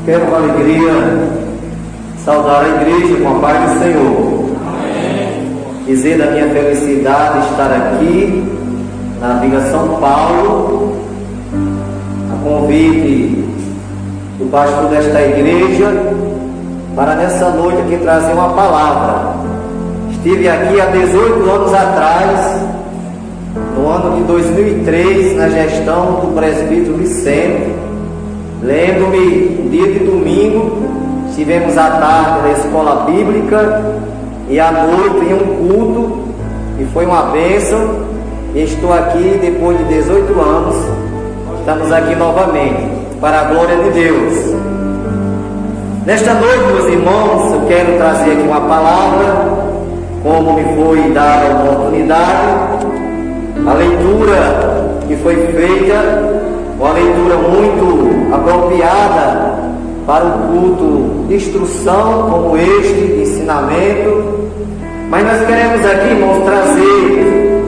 Quero com alegria saudar a igreja com a paz do Senhor. Amém. Dizer da minha felicidade de estar aqui na Vila São Paulo, a convite do pastor desta igreja, para nessa noite aqui trazer uma palavra. Estive aqui há 18 anos atrás, no ano de 2003, na gestão do presbítero Vicente. Lembro-me, dia de domingo, estivemos à tarde na escola bíblica e à noite em um culto, e foi uma bênção. E estou aqui depois de 18 anos, estamos aqui novamente, para a glória de Deus. Nesta noite, meus irmãos, eu quero trazer aqui uma palavra, como me foi dada a oportunidade. A leitura que foi feita, uma leitura muito apropriada para um culto de instrução como este, de ensinamento. Mas nós queremos aqui, irmãos, trazer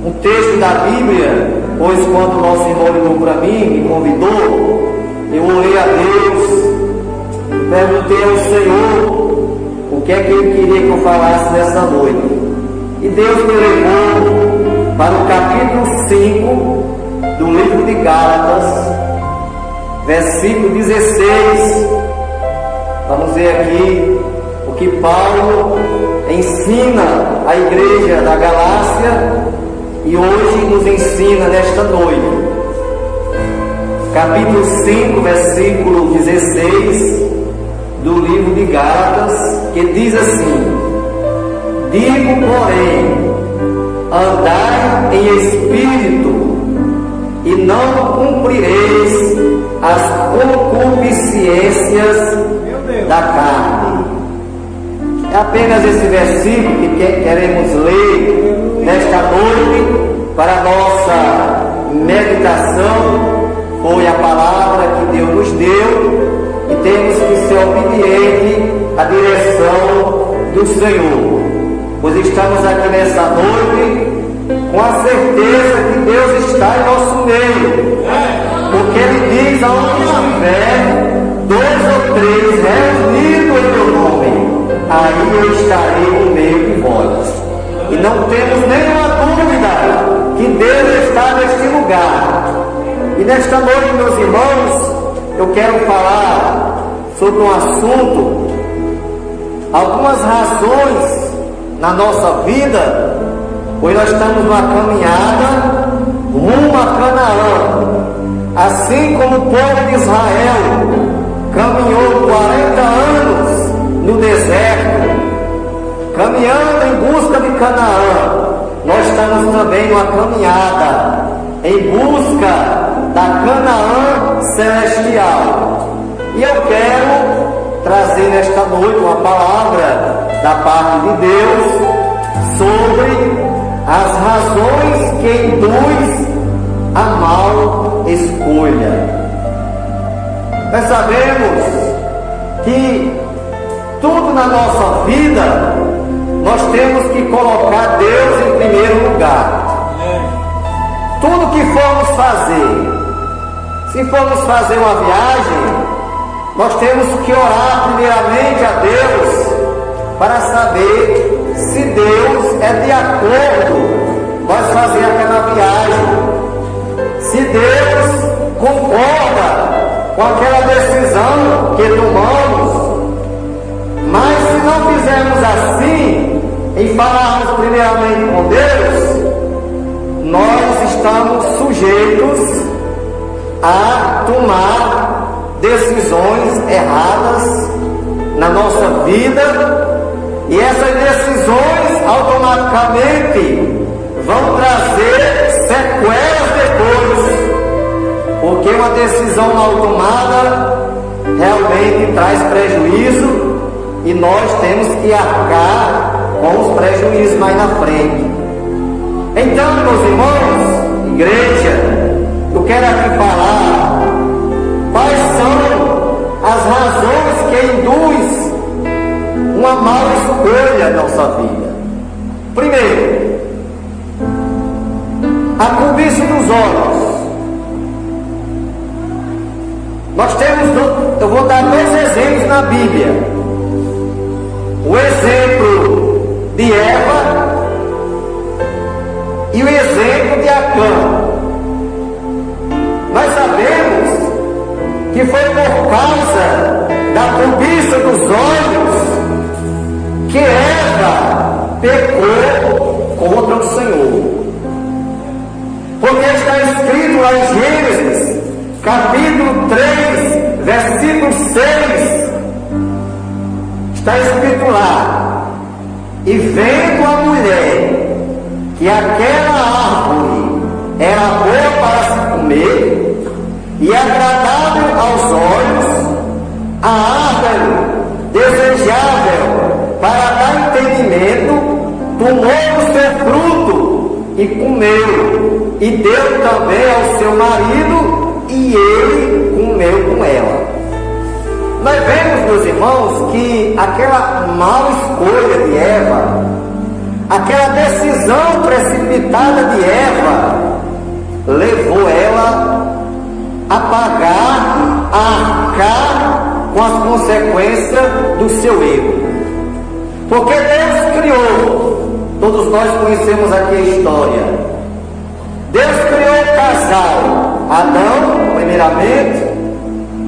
um texto da Bíblia, pois quando o nosso irmão ligou para mim, me convidou, eu orei a Deus, perguntei ao Senhor o que é que Ele queria que eu falasse nessa noite. E Deus me levou para o capítulo 5 do livro de Gálatas, versículo 16. Vamos ver aqui o que Paulo ensina à igreja da Galácia e hoje nos ensina nesta noite. Capítulo 5, versículo 16 do livro de Gálatas, que diz assim: digo, porém, andai em espírito, e não cumprireis as concupiscências da carne. É apenas esse versículo que queremos ler nesta noite para a nossa meditação. Foi a palavra que Deus nos deu e temos que ser obedientes à direção do Senhor, pois estamos aqui nessa noite com a certeza que Deus está em nosso meio, porque Ele diz: aonde estiver 2 ou 3 reunidos em meu nome, aí eu estarei no meio de vós. E não temos nenhuma dúvida que Deus está neste lugar. E nesta noite, meus irmãos, eu quero falar sobre um assunto, algumas razões na nossa vida, pois nós estamos numa caminhada rumo a Canaã. Assim como o povo de Israel caminhou 40 anos no deserto, caminhando em busca de Canaã, nós estamos também numa caminhada em busca da Canaã celestial. E eu quero trazer nesta noite uma palavra da parte de Deus sobre as razões que induz a mal escolha. Nós sabemos que tudo na nossa vida nós temos que colocar Deus em primeiro lugar. Tudo que formos fazer, se formos fazer uma viagem, nós temos que orar primeiramente a Deus para saber se Deus é de acordo nós fazer aquela viagem, se Deus concorda com aquela decisão que tomamos. Mas se não fizermos assim, em falarmos primeiramente com Deus, nós estamos sujeitos a tomar decisões erradas na nossa vida, e essas decisões automaticamente vão trazer sequelas depois, porque uma decisão mal tomada realmente traz prejuízo e nós temos que arcar com os prejuízos mais na frente. Então, meus irmãos, igreja, eu quero aqui falar quais são as razões que induz uma mala escolha na nossa vida. Primeiro, a cobiça dos olhos. eu vou dar 2 exemplos na Bíblia. O exemplo de Eva e o exemplo de Acã. Nós sabemos que foi por causa da cobiça dos olhos que Eva pecou contra o Senhor. Porque está escrito lá em Gênesis, capítulo 3, versículo 6, está escrito lá: e vendo a mulher que aquela árvore era boa para se comer e agradável aos olhos, a árvore desejável para dar entendimento, tomou o seu fruto e comeu, e deu também ao seu marido, e ele comeu com ela. Nós vemos, meus irmãos, que aquela mal escolha de Eva, aquela decisão precipitada de Eva, levou ela a pagar, a arcar com as consequências do seu erro. Porque Deus criou, todos nós conhecemos aqui a história, Deus criou o casal, Adão, primeiramente,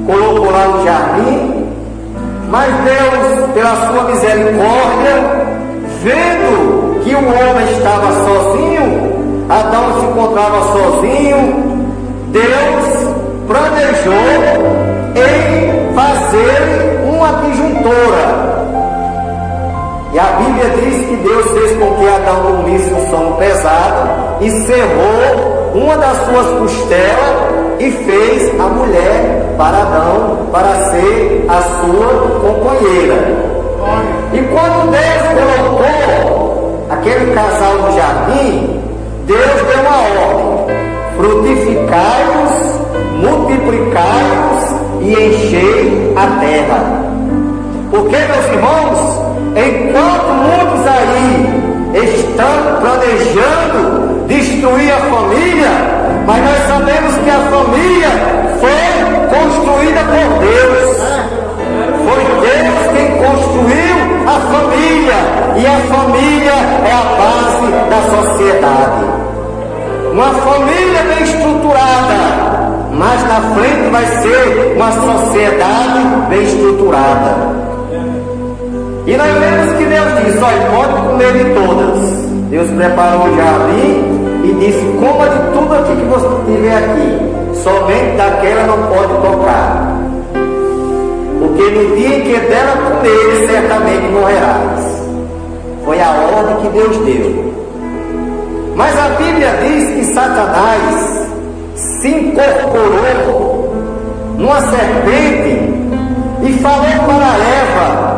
colocou lá no jardim, mas Deus, pela sua misericórdia, vendo que o homem estava sozinho, Adão se encontrava sozinho, Deus planejou em fazer uma disjuntora. E a Bíblia diz que Deus fez com que Adão dormisse um sono pesado e cerrou uma das suas costelas e fez a mulher para Adão, para ser a sua companheira. E quando Deus colocou aquele casal no jardim, Deus deu uma ordem: frutificai-vos, multiplicai-vos e enchei a terra. Porque, meus irmãos, enquanto muitos aí estão planejando destruir a família, mas nós sabemos que a família foi construída por Deus. Foi Deus quem construiu a família, e a família é a base da sociedade. Uma família bem estruturada, mas na frente vai ser uma sociedade bem estruturada. E nós vemos que Deus disse: olha, pode comer de todas. Deus preparou o jardim e disse: coma de tudo aqui que você tiver aqui, somente daquela não pode tocar, porque no dia em que dela comer, certamente morrerás. Foi a ordem que Deus deu. Mas a Bíblia diz que Satanás se incorporou numa serpente e falou para Eva: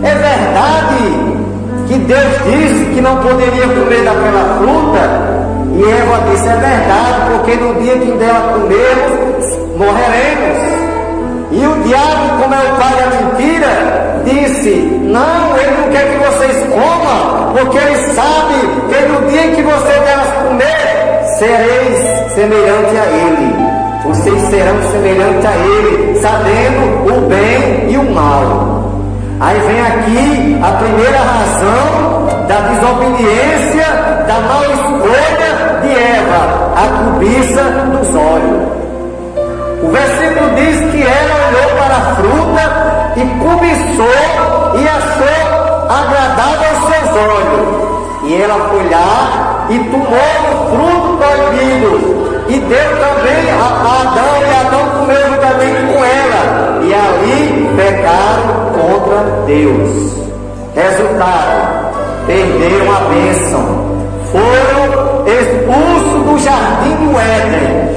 é verdade que Deus disse que não poderia comer daquela fruta? E Eva disse: é verdade, porque no dia que dela comermos, morreremos. E o diabo, como é o pai da mentira, disse: não, ele não quer que vocês comam, porque ele sabe que no dia em que vocês delas comer, sereis semelhante a ele. Vocês serão semelhantes a ele, sabendo o bem e o mal. Aí vem aqui a primeira razão da desobediência, da mal escolha de Eva: a cobiça dos olhos. O versículo diz que ela olhou para a fruta e cobiçou e achou agradável aos seus olhos. E ela foi lá e tomou o fruto proibido e deu também a Adão, e Adão comeu juntamente com ela. E ali pecaram contra Deus. Resultado: perderam a bênção, foram expulsos do jardim do Éden.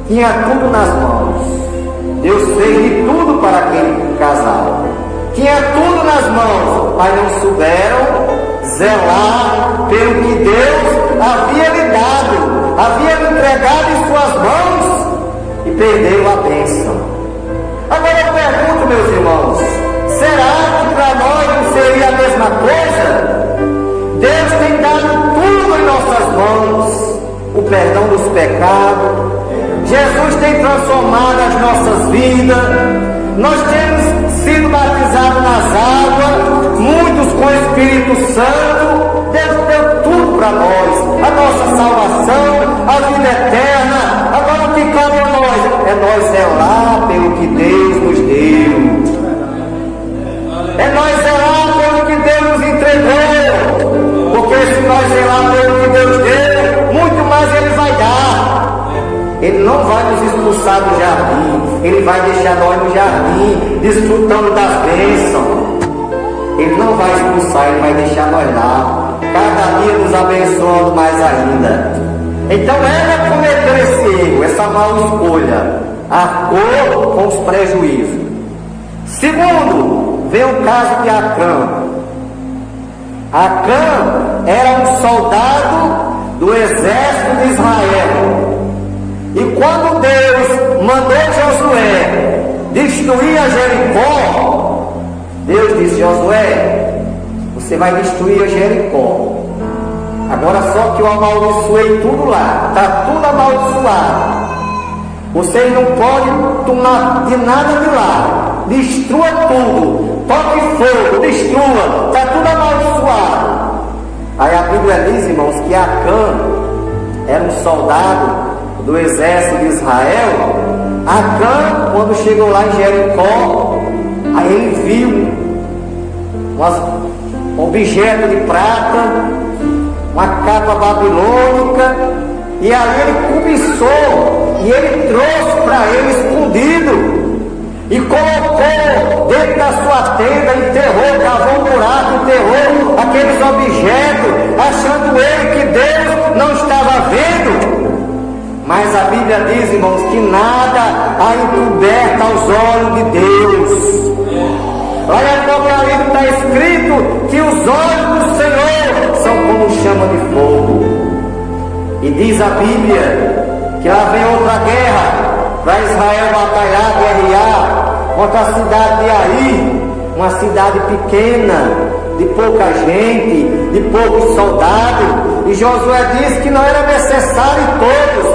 Tinha tudo nas mãos. Deus fez de tudo para aquele casal. Tinha tudo nas mãos, mas não souberam zelar pelo que Deus havia lhe dado, havia lhe entregado em suas mãos, e perderam a bênção. Agora eu pergunto, meus irmãos, será que para nós não seria a mesma coisa? Deus tem dado tudo em nossas mãos: o perdão dos pecados, Jesus tem transformado as nossas vidas. Nós temos sido batizados nas águas, muitos com o Espírito Santo. Deus deu tudo para nós, a nossa salvação, a vida eterna. Agora o que cabe a nós? É nós zelar pelo que Deus nos deu. É nós zelar pelo que Deus nos entregou. Porque se nós zelar pelo que Deus deu, muito mais Ele vai dar. Ele não vai nos expulsar do jardim. Ele vai deixar nós no jardim, desfrutando das bênçãos. Ele não vai expulsar, Ele vai deixar nós lá, cada dia nos abençoando mais ainda. Então ela cometeu esse erro, essa mal escolha, arcou com os prejuízos. Segundo, vem o caso de Acã. Acã era um soldado do exército de Israel. E quando Deus mandou Josué destruir a Jericó, Deus disse: Josué, você vai destruir a Jericó. Agora só que eu amaldiçoei tudo lá, está tudo amaldiçoado. Vocês não podem tomar de nada de lá. Destrua tudo, toque fogo, destrua, está tudo amaldiçoado. Aí a Bíblia diz, irmãos, que Acã era um soldado do exército de Israel. Acã, quando chegou lá em Jericó, aí ele viu um objeto de prata, uma capa babilônica, e ali ele cobiçou, e ele trouxe para ele escondido, e colocou dentro da sua tenda, enterrou, cavou um buraco, enterrou aqueles objetos, achando ele que Deus não estava vendo. Mas a Bíblia diz, irmãos, que nada há encoberto aos olhos de Deus. Lá em Apocalipse está escrito que os olhos do Senhor são como chama de fogo. E diz a Bíblia que lá vem outra guerra para Israel batalhar, guerrear contra a cidade de Ai, uma cidade pequena, de pouca gente, de poucos soldados. E Josué disse que não era necessário todos,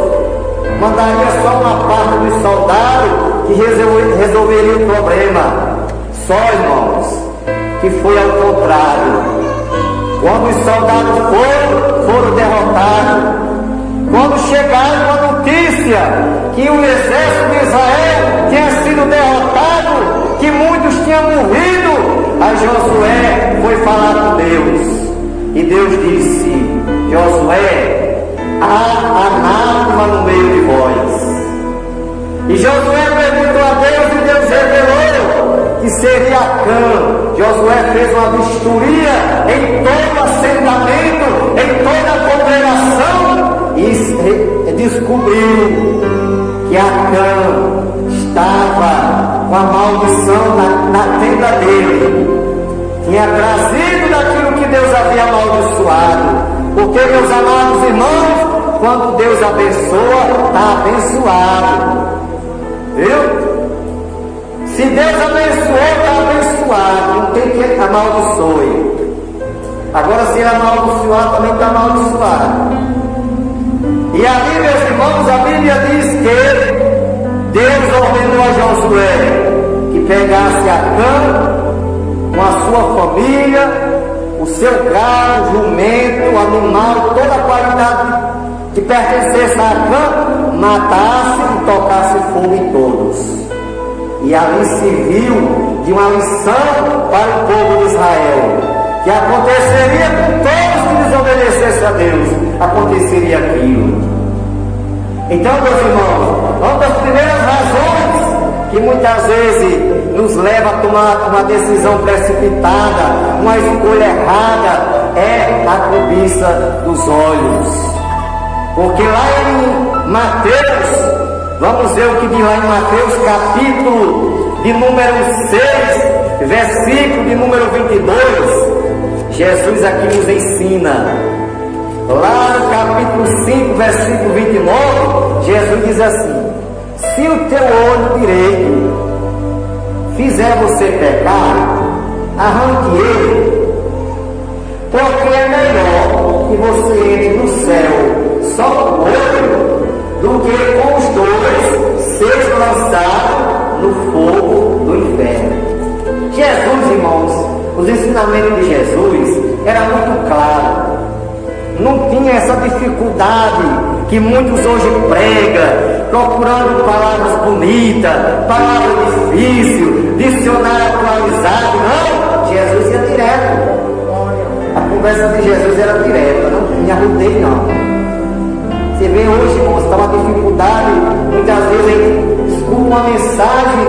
mandaria só uma parte dos soldados que resolveria o problema. Só, irmãos, que foi ao contrário. Quando os soldados foram derrotados, quando chegaram com a notícia que o exército de Israel tinha sido derrotado, que muitos tinham morrido, aí Josué foi falar com Deus. E Deus disse: Josué, há anátema no meio de vós. E Josué perguntou a Deus, e Deus revelou que seria Acã. Josué fez uma vistoria em todo o assentamento, em toda a congregação, e descobriu que Acã estava com a maldição na tenda dele. Tinha trazido daquilo que Deus havia amaldiçoado. Porque, meus amados irmãos, quando Deus abençoa, está abençoado. Viu? Se Deus abençoou, está abençoado. Não tem que amaldiçoe. Agora, se ele amaldiçoar, também está amaldiçoado. E ali, meus irmãos, a Bíblia diz que Deus ordenou a Josué que pegasse Acã com a sua família, o seu gado, jumento, animal, toda a qualidade que pertencesse a Acã, matasse e tocasse fogo em todos. E ali serviu de uma lição para o povo de Israel, que aconteceria com todos que desobedecessem a Deus, aconteceria aquilo. Então, meus irmãos, uma das primeiras razões que muitas vezes nos leva a tomar uma decisão precipitada, uma escolha errada, é a cobiça dos olhos. Porque lá em Mateus, vamos ver o que diz lá em Mateus, capítulo de número 6, versículo de número 22, Jesus aqui nos ensina. Lá no capítulo 5, versículo 29, Jesus diz assim: se o teu olho direito fizer você pecar, arranque ele, porque é melhor que você entre no céu só com o olho do que com os dois ser lançado no fogo do inferno. Jesus, irmãos, os ensinamentos de Jesus eram muito claros. Não tinha essa dificuldade que muitos hoje pregam, procurando palavras bonitas, palavras difíceis, dicionário atualizado. Não, Jesus ia direto. A conversa de Jesus era direta, não me arrudei não. Você vê hoje, irmãos, está uma dificuldade, muitas vezes a gente escuta uma mensagem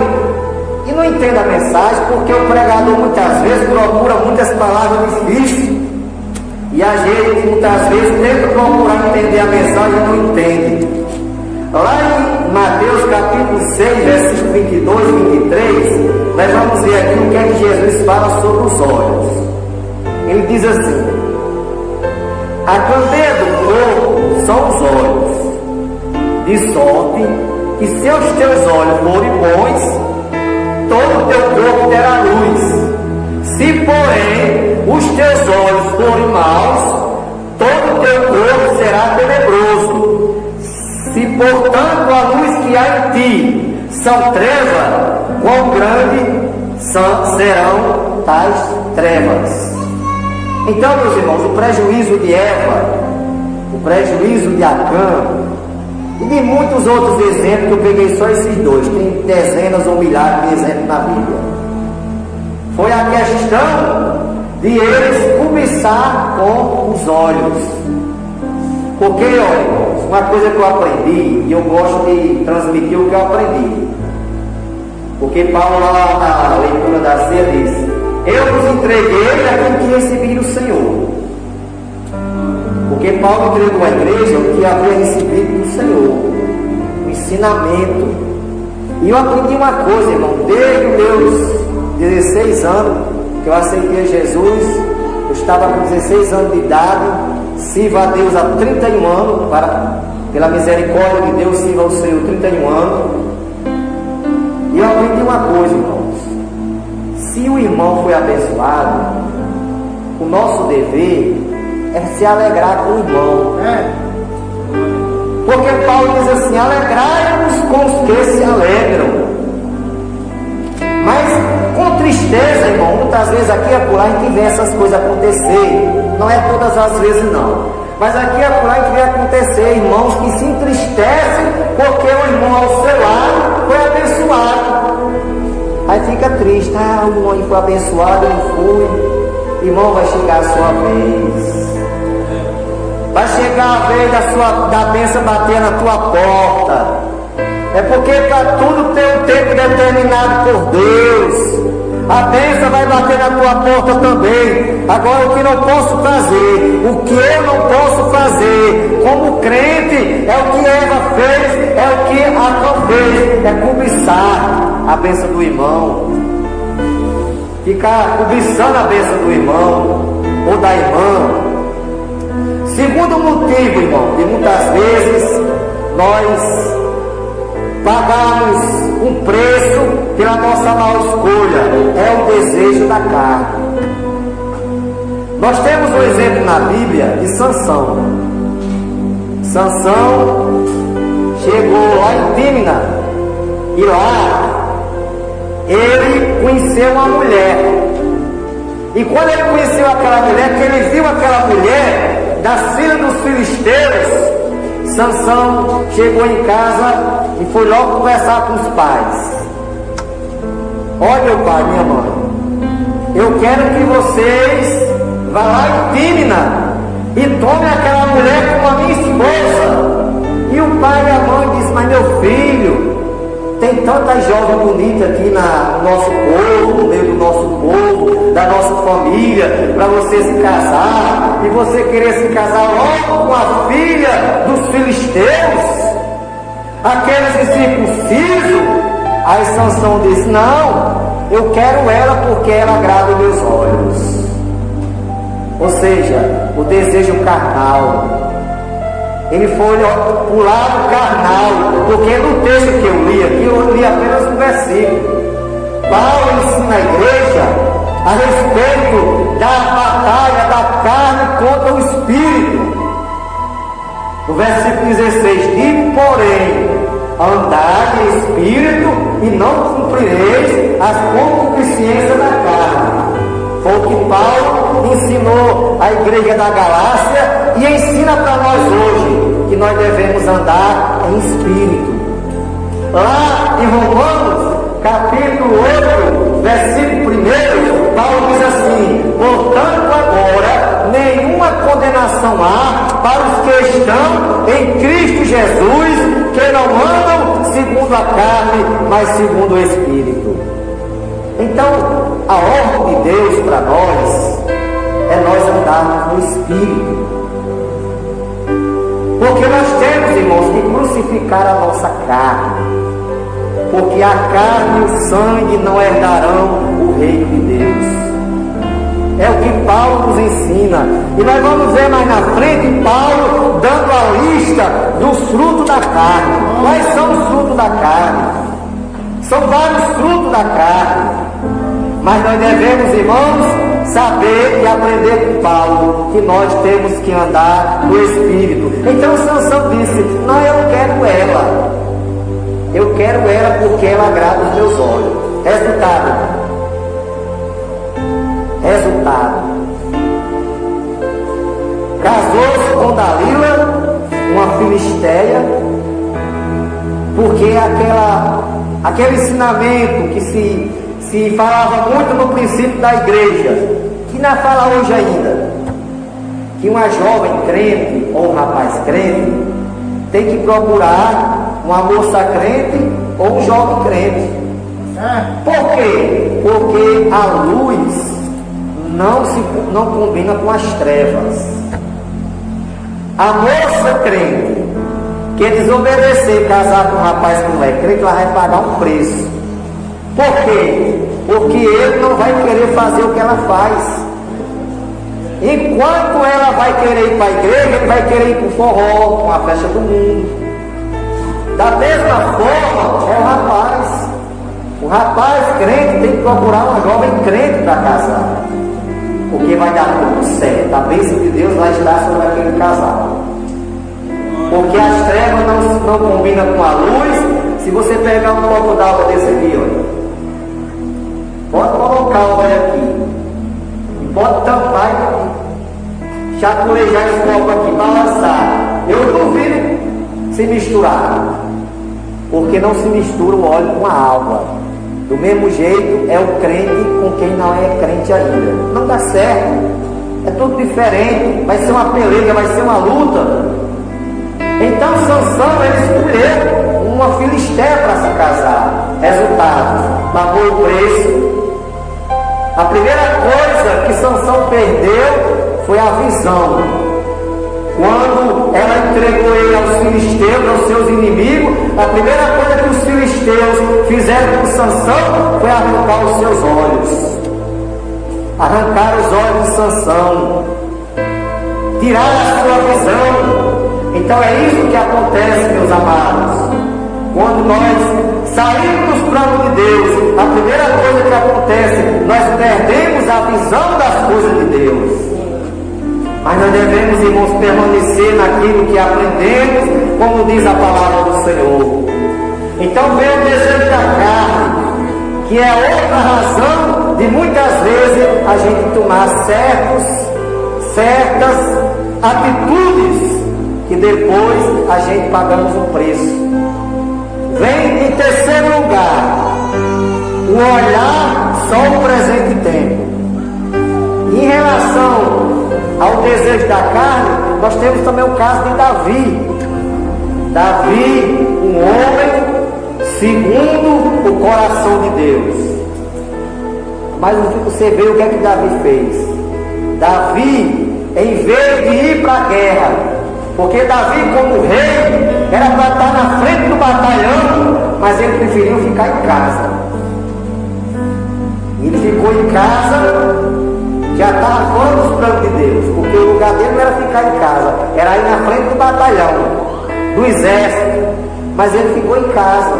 e não entende a mensagem, porque o pregador muitas vezes procura muitas palavras difíceis. E a gente muitas vezes tenta procurar entender a mensagem e não entende. Lá em Mateus capítulo 6, versículo 22 e 23, nós vamos ver aqui o que é que Jesus fala sobre os olhos. Ele diz assim: a candeia do corpo são os olhos, de sorte que se os teus olhos forem bons, todo o teu corpo terá luz. Se, porém, os teus olhos forem maus, todo o teu corpo será tenebroso. Se, portanto, a luz que há em ti são trevas, quão grande serão tais trevas. Então, meus irmãos, o prejuízo de Eva, o prejuízo de Acã e de muitos outros exemplos, que eu peguei só esses dois, tem dezenas ou milhares de exemplos na Bíblia, foi a questão de eles cobiçar com os olhos. Porque, olha, irmãos, uma coisa que eu aprendi, e eu gosto de transmitir o que eu aprendi, porque Paulo lá na leitura da ceia diz: eu vos entreguei aquilo que recebi do Senhor. Porque Paulo entregou à igreja o que havia recebido do Senhor, o ensinamento. E eu aprendi uma coisa, irmão, desde os meus 16 anos que eu aceitei Jesus, eu estava com 16 anos de idade, sirvo a Deus há 31 anos, pela misericórdia de Deus, sirvo ao Senhor 31 anos. E eu aprendi uma coisa, irmãos: se o irmão foi abençoado, o nosso dever é se alegrar com o irmão. Porque Paulo diz assim: alegrai-vos com os que se alegram. Mas com tristeza, irmão, muitas vezes aqui e acolá a gente vê essas coisas acontecer. Não é todas as vezes não, mas aqui e acolá a gente vê acontecer irmãos que se entristecem porque o irmão ao seu lado foi abençoado. Aí fica triste: ah, o irmão foi abençoado, eu não fui. Irmão, vai chegar a sua vez. Vai chegar a vez da bênção bater na tua porta. É porque para tudo tem um tempo determinado por Deus. A bênção vai bater na tua porta também. Agora, o que não posso fazer, o que eu não posso fazer como crente, é o que Eva fez, é o que Acã fez, é cobiçar a bênção do irmão, ficar cobiçando a bênção do irmão ou da irmã. Segundo motivo, irmão, que muitas vezes nós pagamos um preço pela nossa má escolha, é o desejo da carne. Nós temos um exemplo na Bíblia de Sansão. Sansão chegou lá em Tímina e lá ele conheceu uma mulher. E quando ele conheceu aquela mulher, que ele viu aquela mulher das filhas dos filisteus, Sansão chegou em casa e foi logo conversar com os pais. Olha, meu pai, minha mãe, eu quero que vocês vá lá em Tímina e tome aquela mulher como a minha esposa. E o pai e a mãe disse: mas meu filho, tem tanta jovem bonita aqui no nosso povo, no meio do nosso povo, da nossa família, para você se casar, e você querer se casar logo com a filha dos filisteus, aqueles incircuncisos. Aí Sansão disse: não, eu quero ela porque ela agrada os meus olhos. Ou seja, o desejo carnal. Ele foi para o lado carnal, porque no texto que eu li aqui, eu li apenas um versículo. Paulo ensina a igreja a respeito da batalha da carne contra o espírito. No versículo 16, digo, porém, andai em espírito e não cumprireis as concupiscências da carne. Foi o que Paulo ensinou à igreja da Galácia e ensina para nós hoje, que nós devemos andar em espírito. Lá em Romanos, capítulo 8, versículo 1, Paulo diz assim: portanto agora nenhuma condenação há para os que estão em Cristo Jesus, que não andam segundo a carne, mas segundo o Espírito. Então, a ordem de Deus para nós é nós andarmos no Espírito. Porque nós temos, irmãos, que crucificar a nossa carne. Porque a carne e o sangue não herdarão o reino de Deus. É o que Paulo nos ensina. E nós vamos ver mais na frente Paulo dando a lista dos frutos da carne. Quais são os frutos da carne? São vários frutos da carne. Mas nós devemos, irmãos, saber e aprender com Paulo que nós temos que andar no Espírito. Então Sansão disse: não, eu quero ela. Eu quero ela porque ela agrada os meus olhos. Resultado. Casou-se com Dalila, uma filisteia, porque aquele ensinamento que se falava muito no princípio da igreja, que não fala hoje ainda, que uma jovem crente ou um rapaz crente tem que procurar uma moça crente ou um jovem crente. Por quê? Porque a luz não combina com as trevas. A moça crente que desobedecer, casar com um rapaz que não é crente, ela vai pagar um preço. Por quê? Porque ele não vai querer fazer o que ela faz. Enquanto ela vai querer ir para a igreja, ele vai querer ir para o forró, com a festa do mundo. Da mesma forma, é o rapaz. O rapaz crente tem que procurar uma jovem crente para casar. Porque vai dar tudo certo. A bênção de Deus vai estar sobre aquele casal. Porque as trevas não combinam com a luz. Se você pegar um copo d'água desse aqui, olha, pode colocar o óleo aqui. E pode tampar e chacoalhar esse copo aqui, balançar. Eu duvido se misturar. Porque não se mistura o óleo com a água. Do mesmo jeito é o crente com quem não é crente ainda. Não dá certo. É tudo diferente. Vai ser uma peleja, vai ser uma luta. Então Sansão, ele escolheu uma filisteia para se casar. Resultado: pagou o preço. A primeira coisa que Sansão perdeu foi a visão. Quando ela entregou ele aos filisteus, aos seus inimigos, a primeira coisa que os filisteus fizeram com Sansão foi arrancar os seus olhos. Arrancar os olhos de Sansão. Tirar a sua visão. Então é isso que acontece, meus amados. Quando nós saímos dos planos de Deus, a primeira coisa que acontece, nós perdemos a visão das coisas de Deus. Mas nós devemos, irmãos, permanecer naquilo que aprendemos, como diz a palavra do Senhor. Então vem o desejo da carne, que é outra razão de muitas vezes a gente tomar certas atitudes que depois a gente pagamos o preço. Vem em terceiro lugar, o olhar só o presente tempo. Em relação ao desejo da carne, nós temos também o caso de Davi. Davi, um homem segundo o coração de Deus. Mas você vê o que é que Davi fez. Davi, em vez de ir para a guerra, porque Davi, como rei, era para estar na frente do batalhão, mas ele preferiu ficar em casa. Ele ficou em casa, já estava fora dos planos de Deus, porque o lugar dele não era ficar em casa, era ir na frente do batalhão, do exército, mas ele ficou em casa.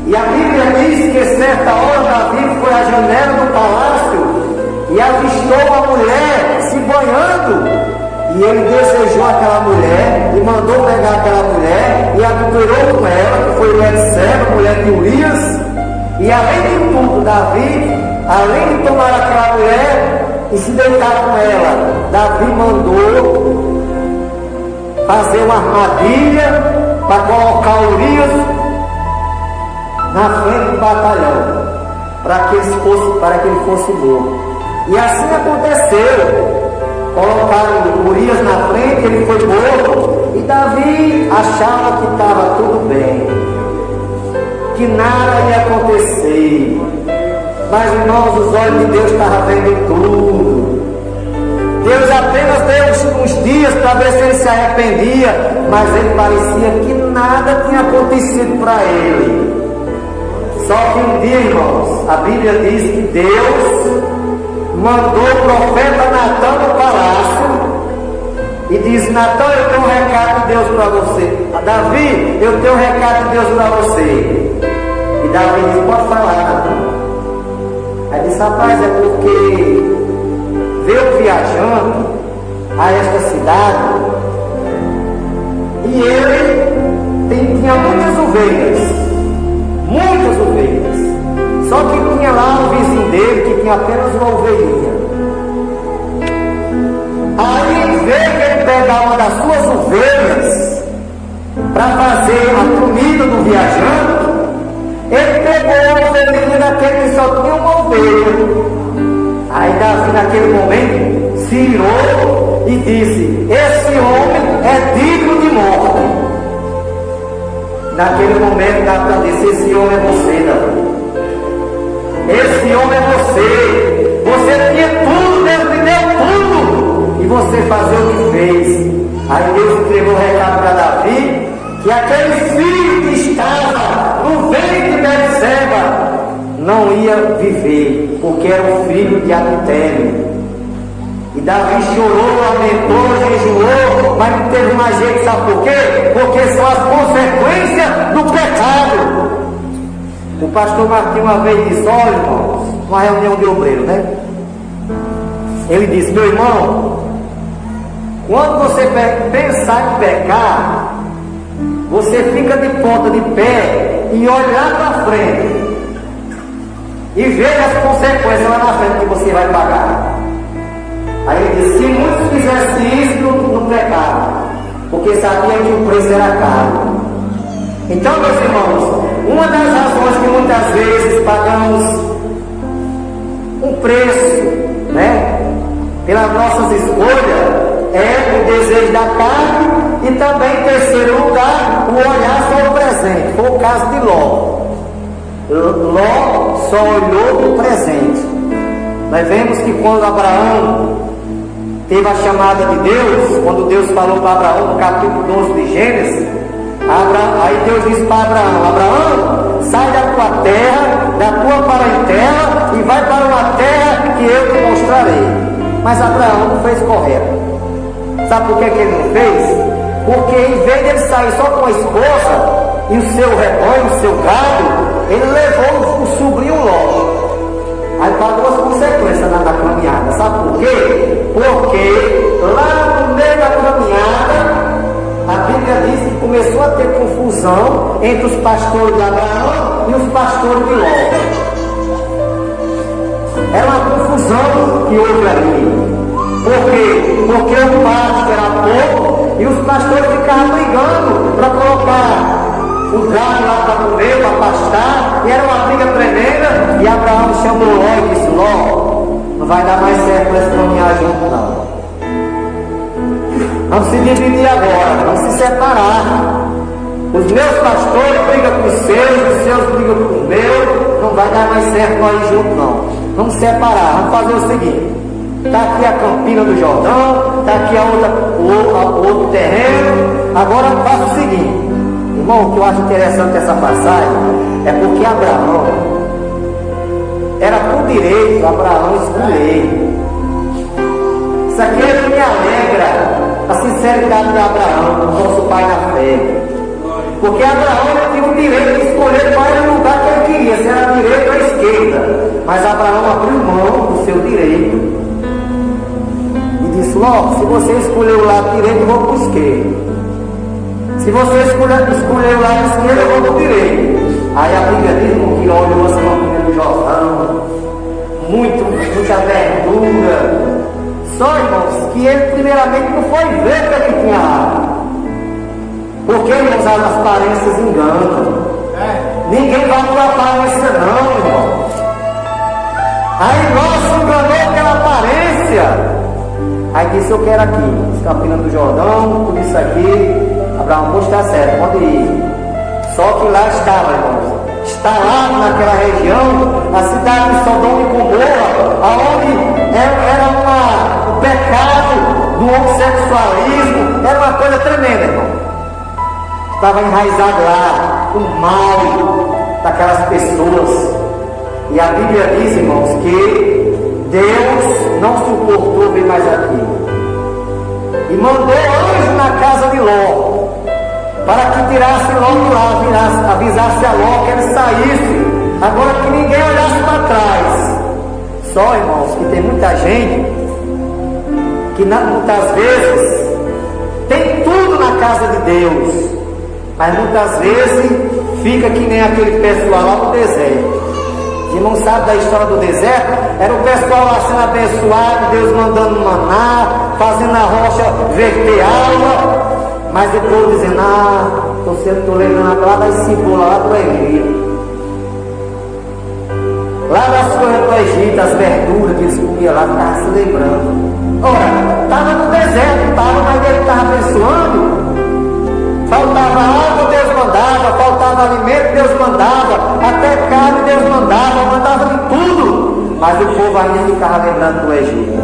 E a Bíblia diz que certa hora Davi foi à janela do palácio e avistou uma mulher se banhando, E ele desejou aquela mulher e mandou pegar aquela mulher e adulterou com ela, que foi Betseba, mulher de Urias. E além de tudo, Davi, além de tomar aquela mulher e se deitar com ela, Davi mandou fazer uma armadilha para colocar Urias na frente do batalhão, para que ele fosse morto. E assim aconteceu. Colocaram Urias na frente, ele foi morto, e Davi achava que estava tudo bem, que nada ia acontecer. Mas, irmãos, os olhos de Deus estavam vendo tudo. Deus apenas deu uns dias para ver se ele se arrependia, mas ele parecia que nada tinha acontecido para ele. Só que um dia, irmãos, a Bíblia diz que Deus mandou o profeta Natã no palácio e disse: Natã, eu tenho um recado de Deus para você. Davi, eu tenho um recado de Deus para você. E Davi disse: pode falar, Natã. Aí disse: rapaz, é porque veio viajando a esta cidade e ele tinha muitas ovelhas. Só que tinha lá um vizinho dele que tinha apenas uma ovelhinha. Aí, em vez de ele pegar uma das suas ovelhas para fazer a comida do viajante, ele pegou a ovelhinha daquele que só tinha uma ovelha. Aí Davi, naquele momento, se irou e disse: esse homem é digno de morte. Naquele momento, Davi disse: esse homem é você, Davi. Esse homem é você. Você tinha tudo, Deus te deu tudo, e você fazer o que fez. Aí Deus entregou o recado para Davi, que aquele filho que estava no ventre de Betseba não ia viver, porque era um filho de adultério. E Davi chorou, lamentou, jejuou, mas não teve mais jeito, sabe por quê? Porque são as consequências do pecado. O pastor Martinho uma vez disse: olha, irmãos, uma reunião de obreiro, né? Ele disse: meu irmão, quando você pensar em pecar, você fica de ponta de pé e olhar para frente e ver as consequências lá na frente que você vai pagar. Aí ele disse: se muitos fizessem isso, não pecavam, porque sabiam que o preço era caro. Então, meus irmãos, uma das razões que muitas vezes pagamos um preço, né, pelas nossas escolhas, é o desejo da carne e também, em terceiro lugar, o olhar só o presente. Foi o caso de Ló. Ló só olhou o presente. Nós vemos que quando Abraão teve a chamada de Deus, quando Deus falou para Abraão no capítulo 12 de Gênesis, aí Deus disse para Abraão: Abraão, sai da tua terra, da tua parentela e vai para uma terra que eu te mostrarei. Mas Abraão não fez correto. Sabe por que ele não fez? Porque em vez de ele sair só com a esposa e o seu rebanho, o seu gado, ele levou o sobrinho Ló. Aí pagou as consequências na caminhada. Sabe por quê? Porque lá no meio da caminhada, a Bíblia diz que começou a ter confusão entre os pastores de Abraão e os pastores de Ló. Era uma confusão que houve ali. Por quê? Porque o pasto era pouco e os pastores ficavam brigando para colocar o gado lá para comer, para pastar, e era uma briga tremenda. E Abraão chamou Ló e disse: Ló, não vai dar mais certo para se caminhar junto, não. Vamos se dividir agora, vamos se separar. Os meus pastores brigam com os seus brigam com o meu, não vai dar mais certo nós ir juntos, não. Vamos separar, vamos fazer o seguinte: está aqui a Campina do Jordão, está aqui o outro terreno. Agora faça o seguinte, irmão, o que eu acho interessante essa passagem é porque Abraão era por direito Abraão escolher. Isso aqui é que me alegra a sinceridade de Abraão, nosso pai na fé. Porque Abraão tinha o direito de escolher qual era o lugar que ele queria, se era a direita ou a esquerda. Mas Abraão abriu mão do seu direito e disse: Ló, Ó, se você escolher o lado direito, eu vou para o esquerdo. Se você escolher o lado esquerdo, eu vou para o direito. Aí a Bíblia diz, irmão, que olhou assim uma Bíblia do Jordão, muita verdura. Só, irmãos, que ele primeiramente não foi ver o que tinha lá. Porque, irmãos, as aparências enganam. Ninguém vai por aparência não, irmão. Aí nós se enganou pela aparência. Aí disse, eu quero aqui, Campina do Jordão, tudo isso aqui. Abraão, pode estar certo, pode ir. Só que lá estava, irmãos, instalado naquela região, a cidade de Sodoma e Gomorra, onde era o pecado do homossexualismo, era uma coisa tremenda, irmão. Estava enraizado lá, o mal daquelas pessoas. E a Bíblia diz, irmãos, que Deus não suportou ver mais aquilo. E mandou anjo na casa de Ló, para que tirasse Ló de lá, avisasse a Ló que ele saísse, agora que ninguém olhasse para trás. Só, irmãos, que tem muita gente que muitas vezes tem tudo na casa de Deus, mas muitas vezes fica que nem aquele pessoal lá no deserto. Quem não sabe da história do deserto, era o pessoal lá sendo abençoado, Deus mandando maná, fazendo a rocha verter água, mas depois dizendo, estou lembrando lá das cebolas lá do Egito. Lá das coisas do Egito, as verduras que eles comiam lá, estavam se lembrando. Ora, estava no deserto, mas ele estava abençoando. Faltava água, Deus mandava, faltava alimento, Deus mandava, até carne, Deus mandava de tudo. Mas o povo ainda ficava lembrando do Egito.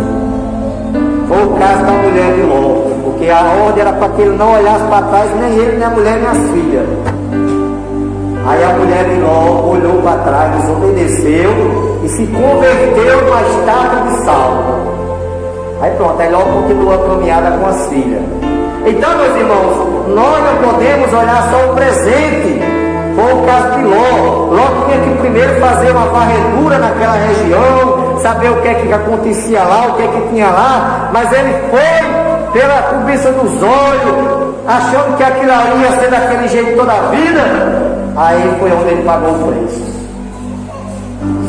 Foi o caso da mulher de Ló, porque a ordem era para que ele não olhasse para trás, nem ele, nem a mulher, nem as filhas. Aí a mulher de Ló olhou para trás, desobedeceu e se converteu numa estátua de sal. Aí pronto, aí Ló continuou a caminhada com as filhas. Então, meus irmãos, nós não podemos olhar só o presente. Foi o caso de Ló. Ló tinha que primeiro fazer uma varredura naquela região, saber o que é que acontecia lá, o que é que tinha lá, mas ele foi pela cobiça dos olhos, achando que aquilo ali ia ser daquele jeito toda a vida. Aí foi onde ele pagou o preço.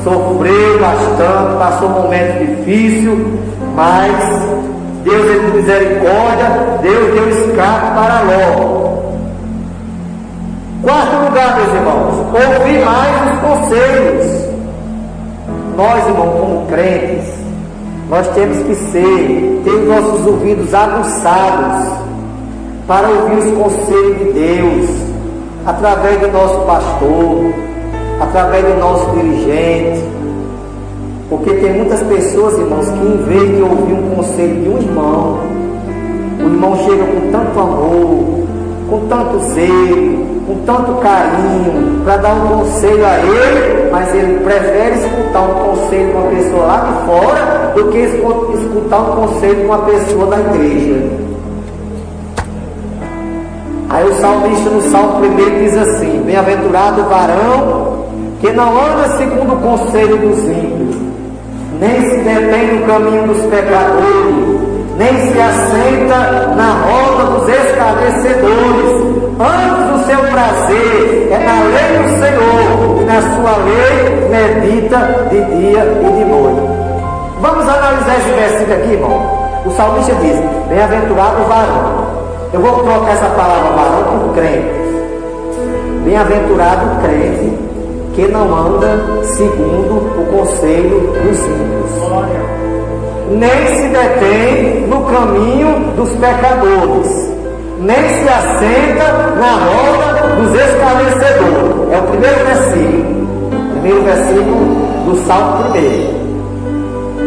Sofreu bastante, passou um momento difícil, mas Deus é de misericórdia, Deus deu escape para Ló. Quarto lugar, meus irmãos, ouvir mais os conselhos. Nós, irmãos, como crentes, nós temos que ter os nossos ouvidos aguçados para ouvir os conselhos de Deus, através do nosso pastor, através do nosso dirigente. Porque tem muitas pessoas, irmãos, que em vez de ouvir um conselho de um irmão, o irmão chega com tanto amor, com tanto zelo, com tanto carinho, para dar um conselho a ele, mas ele prefere escutar um conselho de uma pessoa lá de fora, do que escutar um conselho de uma pessoa da igreja. Aí o salmista no Salmo 1 diz assim: bem-aventurado o varão que não anda segundo o conselho dos ímpios, nem se detém no caminho dos pecadores, nem se assenta na roda dos escarnecedores. Antes o seu prazer é na lei do Senhor, e na sua lei medita de dia e de noite. Vamos analisar esse versículo aqui, irmão. O salmista diz: bem-aventurado o varão. Eu vou trocar essa palavra varão por crente. Bem-aventurado o crente que não anda segundo o conselho dos ímpios, nem se detém no caminho dos pecadores, nem se assenta na roda dos escarnecedores. É o primeiro versículo do Salmo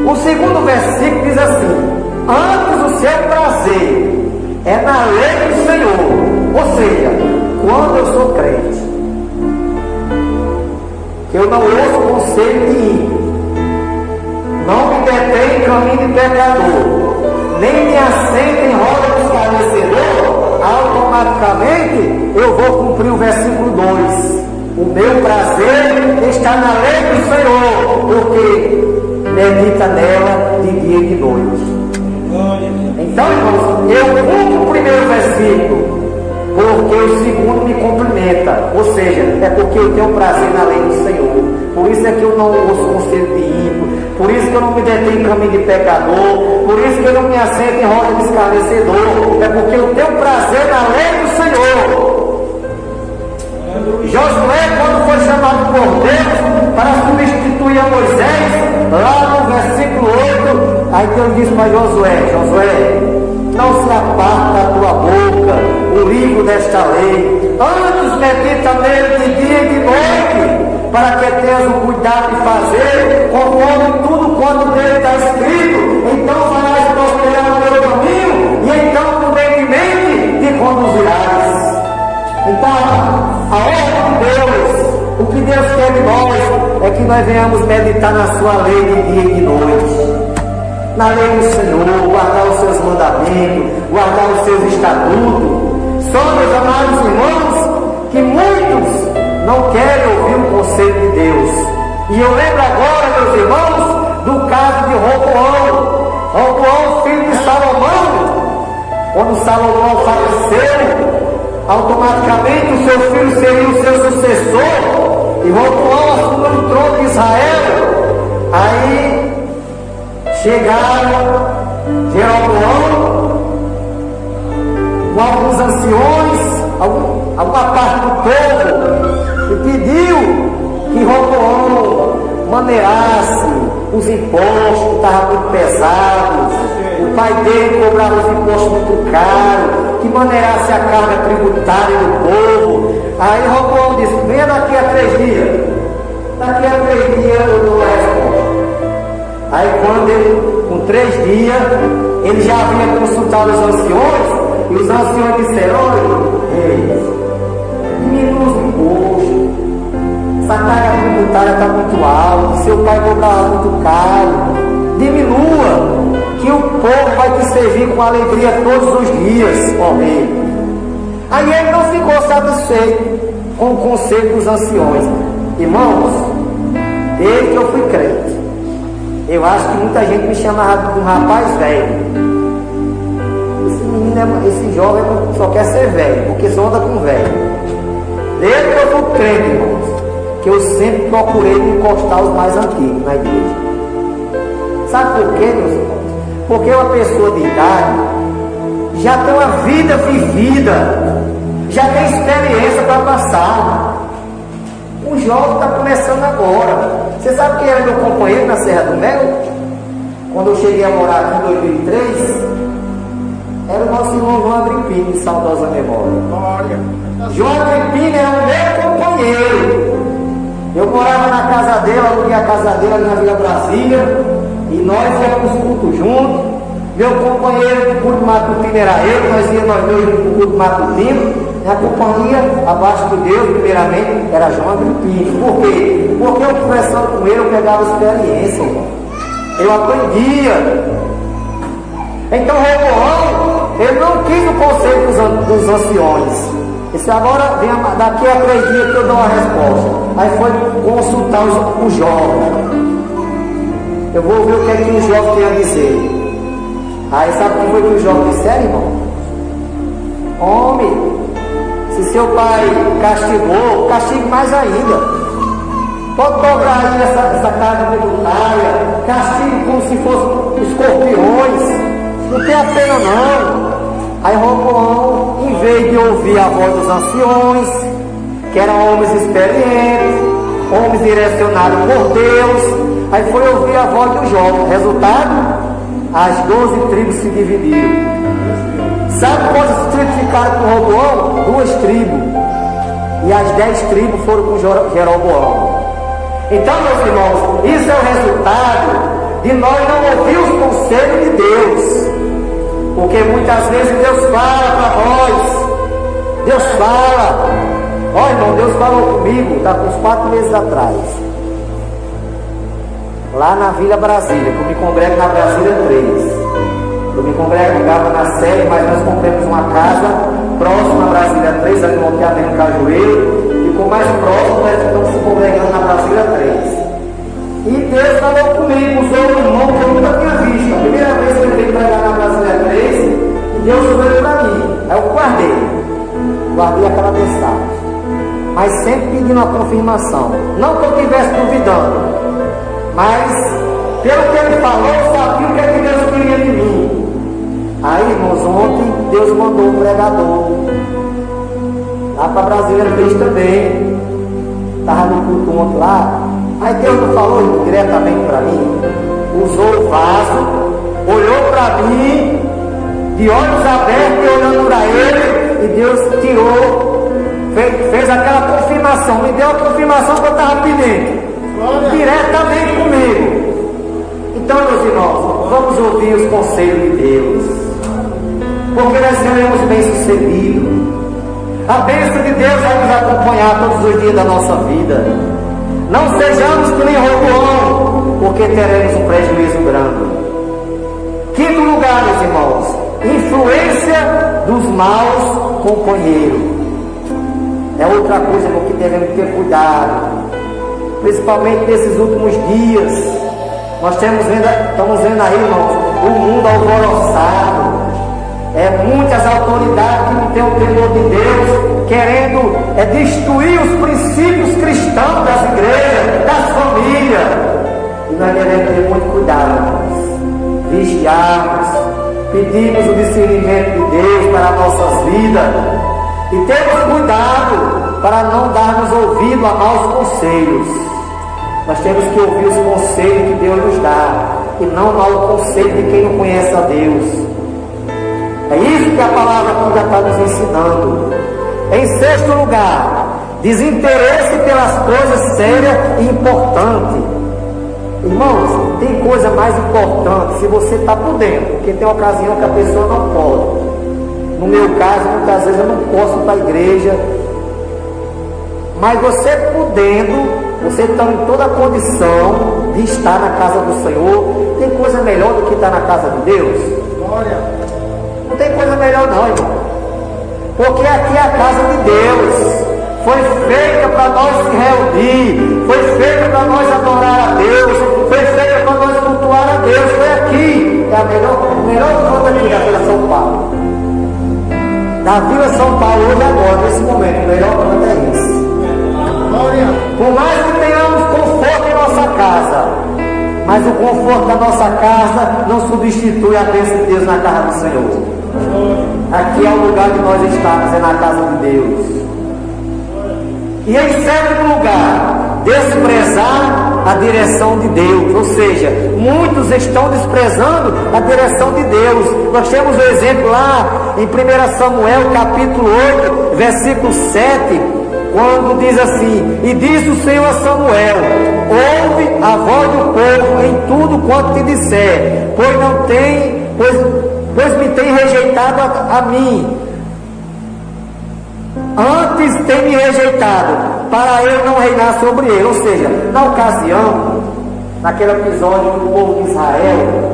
1. O segundo versículo diz assim: antes o seu prazer é na lei do Senhor. Ou seja, quando eu sou crente, que eu não ouço conselho de ímpio, não me detém em caminho de pecador, nem me assento em roda do escarnecedor, automaticamente eu vou cumprir o versículo 2. O meu prazer está na lei do Senhor, porque medita nela de dia e de noite. Em Então, irmãos, eu cumpro o primeiro versículo, porque o segundo me cumprimenta, ou seja, é porque eu tenho prazer na lei do Senhor. Por isso é que eu não ouço conselho de ímpio, por isso que eu não me detenho em caminho de pecador, por isso que eu não me assento em roda de escarnecedor, é porque eu tenho prazer na lei do Senhor. Josué, quando foi chamado por Deus para substituir a Moisés, lá no versículo 8, aí Deus disse para Josué: Josué, não se aparte da tua boca o livro desta lei, antes medita nele de dia e de noite, para que tenhas o cuidado de fazer conforme tudo quanto nele está escrito. Então farás prosperar o teu caminho, e então prudentemente te conduzirás. Então, a ordem de Deus, o que Deus quer de nós, é que nós venhamos meditar na sua lei de dia e de noite, na lei do Senhor, guardar os seus mandamentos, guardar os seus estatutos. Só, meus amados irmãos, que muitos não querem ouvir o conselho de Deus. E eu lembro agora, meus irmãos, do caso de Roboão, filho de Salomão. Quando Salomão faleceu, automaticamente o seu filho seria o seu sucessor, e Roboão assumiu o trono de Israel. Aí chegaram Jeroboão com alguns anciões, alguma parte do povo, e pediu que Roboão maneirasse os impostos que estavam muito pesados. O pai dele cobrava os impostos muito caros, que maneirasse a carga tributária do povo. Aí Roboão disse: venha daqui a 3 dias. Daqui a 3 dias eu dou a resposta. Aí quando ele, com 3 dias, ele já havia consultado os anciões, e os anciões disseram: olha, rei, diminua os impostos, essa carga tributária está muito alta, seu pai cobrava muito caro, diminua, que o povo vai te servir com alegria todos os dias, ó rei. Aí ele não ficou satisfeito com o conselho dos anciões. Irmãos, desde que eu fui crente, eu acho que muita gente me chamava de um rapaz velho. Esse menino, esse jovem só quer ser velho, porque só anda com velho. Desde que eu fui crente, irmãos, que eu sempre procurei me encostar os mais antigos na igreja. Sabe por quê, meus irmãos? Porque uma pessoa de idade já tem uma vida vivida, já tem experiência para passar. O jovem está começando agora. Você sabe quem era meu companheiro na Serra do Mel? Quando eu cheguei a morar aqui em 2003, era o nosso irmão João Agripino, de saudosa memória. João Agripino era o meu companheiro. Eu morava na casa dele, aluguei a casa dele ali na Vila Brasília, e nós íamos culto juntos. Meu companheiro de culto matutino era ele, nós íamos nós dois no culto matutino. Minha companhia, abaixo de Deus, primeiramente, era João Agripino. Por quê? Porque eu conversando com ele, eu pegava experiência, irmão. Eu aprendia. Então Roboão, ele não quis o conselho dos anciões. Disse: agora vem daqui a 3 dias que eu dou a resposta. Aí foi consultar o jovem. Eu vou ver o que é que o jovem tem a dizer. Aí sabe o que foi que o jovem disse, irmão? Homem, se seu pai castigou, castigue mais ainda. Pode dobrar aí essa carga tributária, castigue como se fossem escorpiões. Não tem a pena não. Aí Roboão, em vez de ouvir a voz dos anciões, que eram homens experientes, homens direcionados por Deus, aí foi ouvir a voz do jovem. Resultado? As 12 tribos se dividiram. Sabe quantas tribos ficaram com Roboão? 2 tribos. E as 10 tribos foram com Jeroboão. Então, meus irmãos, isso é o resultado de nós não ouvir os conselhos de Deus. Porque muitas vezes Deus fala para nós. Deus fala. Ó, irmão, Deus falou comigo, está com uns 4 meses atrás. Lá na Vila Brasília, que eu me congrego na Brasília 3. Eu me congregava na Série, mas nós compramos uma casa próxima à Brasília 3, ali no loteamento Cajueiro. Ficou mais próximo, nós estamos se congregando na Brasília 3. E Deus falou comigo, usou um irmão que eu nunca tinha visto. A primeira vez que ele veio pregar na Brasília 3, Deus veio para mim. Aí eu guardei aquela mensagem, mas sempre pedindo a confirmação. Não que eu estivesse duvidando, mas pelo que ele falou, eu sabia o que é que Deus queria de mim. Aí, irmãos, ontem Deus mandou um pregador lá para Brasília fez também. Estava no culto ontem lá. Aí Deus não falou diretamente para mim. Usou o vaso, olhou para mim, de olhos abertos e olhando para ele, e Deus tirou, fez aquela confirmação, me deu a confirmação que eu estava pedindo, diretamente comigo. Então, meus irmãos, vamos ouvir os conselhos de Deus, porque nós seremos bem-sucedidos. A bênção de Deus vai nos acompanhar todos os dias da nossa vida. Não sejamos que nem Roboão, porque teremos um prejuízo grande. Quinto lugar, meus irmãos, influência dos maus companheiros. É outra coisa com que devemos ter cuidado, principalmente nesses últimos dias. Nós estamos vendo aí, irmãos, o mundo alvoroçado. Muitas autoridades que não têm o temor de Deus, querendo destruir os princípios cristãos das igrejas, das famílias. E nós devemos ter muito cuidado, irmãos. Vigiarmos, pedimos o discernimento de Deus para as nossas vidas e temos cuidado para não darmos ouvido a maus conselhos. Nós temos que ouvir os conselhos que Deus nos dá e não o mau conselho de quem não conhece a Deus. É isso que a palavra já está nos ensinando. Em sexto lugar, desinteresse pelas coisas sérias e importantes. Irmãos, tem coisa mais importante se você está por dentro, porque tem ocasião que a pessoa não pode. No meu caso, muitas vezes eu não posso ir para a igreja, mas você podendo, você está em toda a condição de estar na casa do Senhor. Tem coisa melhor do que estar na casa de Deus? Glória! Não tem coisa melhor não, irmão, porque aqui é a casa de Deus, foi feita para nós se reunir, foi feita para nós adorar a Deus, foi feita para nós cultuar a Deus. Foi aqui, é a melhor canto aqui da Vila São Paulo, da Vila São Paulo hoje agora, nesse momento, o melhor canto é esse. Por mais que tenhamos conforto em nossa casa, mas o conforto da nossa casa não substitui a bênção de Deus na casa do Senhor. Aqui é o lugar que nós estamos, é na casa de Deus. E em sétimo lugar, desprezar a direção de Deus. Ou seja, muitos estão desprezando a direção de Deus. Nós temos o exemplo lá em 1 Samuel capítulo 8, versículo 7, quando diz assim: e diz o Senhor a Samuel: ouve a voz do povo em tudo quanto te disser, pois me tem rejeitado a mim, antes tem me rejeitado, para eu não reinar sobre ele. Ou seja, na ocasião, naquele episódio que o povo de Israel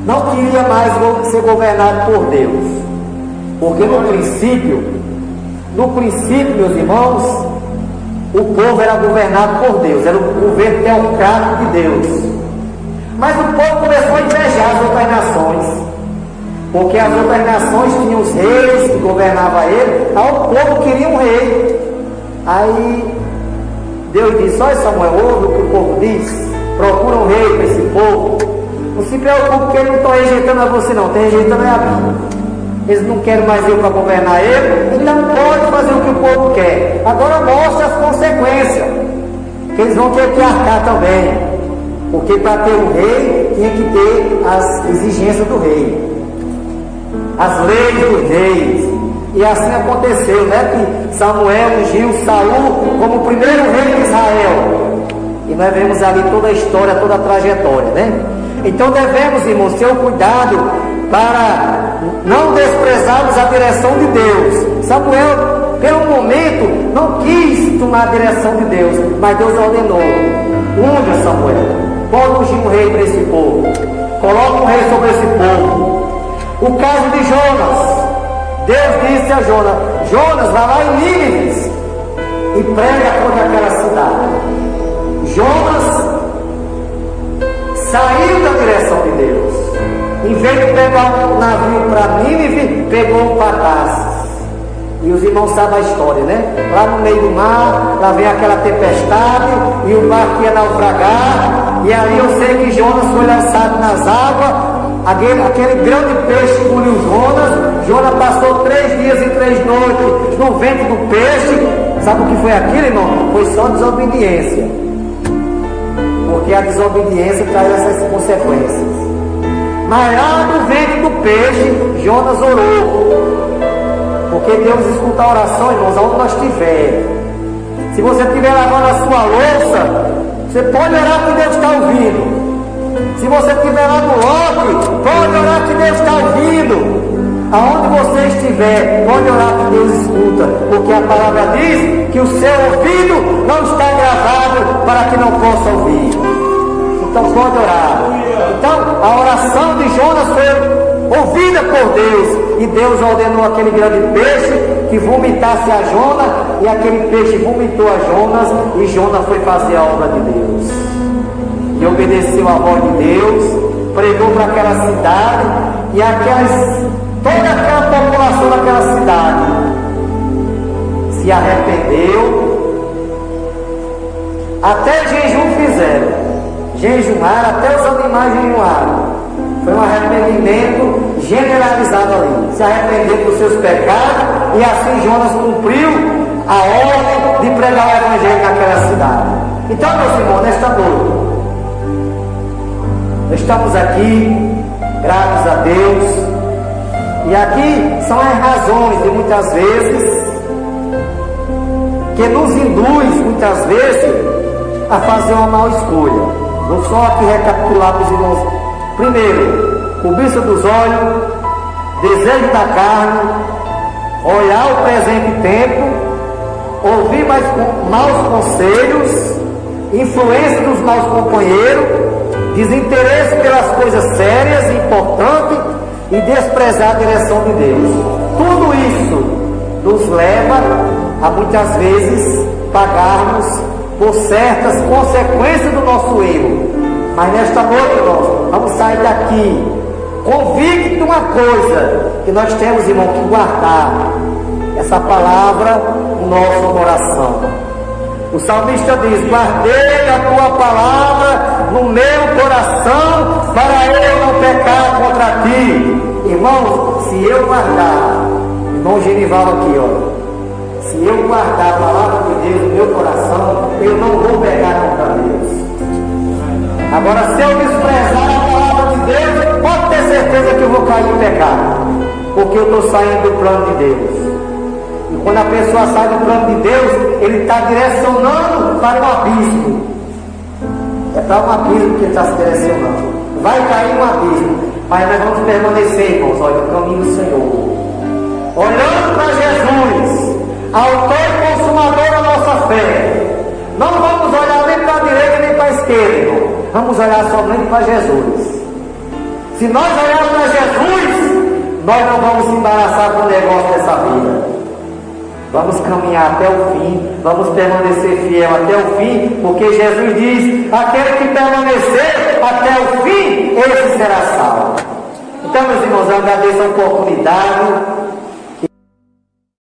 não queria mais ser governado por Deus, porque no princípio, meus irmãos, o povo era governado por Deus, era o governo teocrático de Deus. Mas o povo começou a invejar as outras nações, porque as outras nações tinham os reis que governavam ele, aí o povo queria um rei. Aí Deus disse: olha, Samuel, ouve o que o povo diz, procura um rei para esse povo. Não se preocupe, porque eles não estão rejeitando a você não, estão rejeitando a mim. Eles não querem mais eu para governar ele, então pode fazer o que o povo quer. Agora mostra as consequências, que eles vão ter que arcar também, porque para ter um rei tinha que ter as exigências do rei, as leis dos reis. E assim aconteceu, né? Que Samuel ungiu Saul como o primeiro rei de Israel. E nós vemos ali toda a história, toda a trajetória, né? Então devemos, irmãos, ter o cuidado para não desprezarmos a direção de Deus. Samuel, pelo momento, não quis tomar a direção de Deus, mas Deus ordenou: unja Samuel, pode ungir um rei para esse povo, coloca um rei sobre esse povo. O caso de Jonas, Deus disse a Jonas: Jonas, vai lá em Nínive e prega contra aquela cidade. Jonas saiu da direção de Deus. Em vez de pegar um navio para Nínive, pegou um para Tarsis. E os irmãos sabem a história, né? Lá no meio do mar, lá vem aquela tempestade, e o barco ia naufragar, e ali eu sei que Jonas foi lançado nas águas, aquele grande peixe engoliu Jonas. Jonas passou 3 dias e 3 noites no ventre do peixe. Sabe o que foi aquilo, irmão? Foi só desobediência. Porque a desobediência traz essas consequências. Mas lá no ventre do peixe, Jonas orou. Porque Deus escuta a oração, irmãos, aonde nós estiver. Se você estiver lavando a sua louça, você pode orar que Deus está ouvindo. Se você estiver lá no lote, pode orar que Deus está ouvindo. Aonde você estiver, pode orar que Deus escuta. Porque a palavra diz que o seu ouvido não está gravado para que não possa ouvir. Então pode orar. Então a oração de Jonas foi ouvida por Deus. E Deus ordenou aquele grande peixe que vomitasse a Jonas. E aquele peixe vomitou a Jonas. E Jonas foi fazer a obra de Deus. E obedeceu a voz de Deus. Pregou para aquela cidade. E toda aquela população daquela cidade se arrependeu. Até jejum fizeram. Jejuaram, até os animais jejuaram. Foi um arrependimento generalizado ali. Se arrependeu dos seus pecados. E assim Jonas cumpriu a ordem de pregar o evangelho naquela cidade. Então, meus irmãos, nesta noite estamos aqui, graças a Deus. E aqui são as razões de muitas vezes que nos induz muitas vezes a fazer uma má escolha. Vou só aqui recapitular para os irmãos. Primeiro, cobiça dos olhos, desejo da carne, olhar o presente tempo, ouvir maus conselhos, influência dos maus companheiros, desinteresse pelas coisas sérias e importantes e desprezar a direção de Deus. Tudo isso nos leva a muitas vezes pagarmos por certas consequências do nosso erro. Mas nesta noite nós vamos sair daqui convicto de uma coisa, que nós temos, irmão, que guardar essa palavra no nosso coração. O salmista diz: guardei a tua palavra no meu coração para eu não pecar contra ti. Irmãos, se eu guardar, irmão Genival aqui, ó, se eu guardar a palavra de Deus no meu coração, eu não vou pecar contra Deus. Agora, se eu desprezar a palavra de Deus, pode ter certeza que eu vou cair em pecado, porque eu estou saindo do plano de Deus. E quando a pessoa sai do plano de Deus, ele está direcionando para o abismo. É para um abismo que ele está se direcionando. Vai cair no abismo, mas nós vamos permanecer, irmãos, olha, no caminho do Senhor, olhando para Jesus, autor e consumador da nossa fé. Não vamos olhar nem para a direita nem para a esquerda, irmão. Vamos olhar somente para Jesus. Se nós olharmos para Jesus, nós não vamos se embaraçar com o negócio dessa vida. Vamos caminhar até o fim, vamos permanecer fiel até o fim, porque Jesus diz: aquele que permanecer até o fim, esse será salvo. Então, meus irmãos, eu agradeço a oportunidade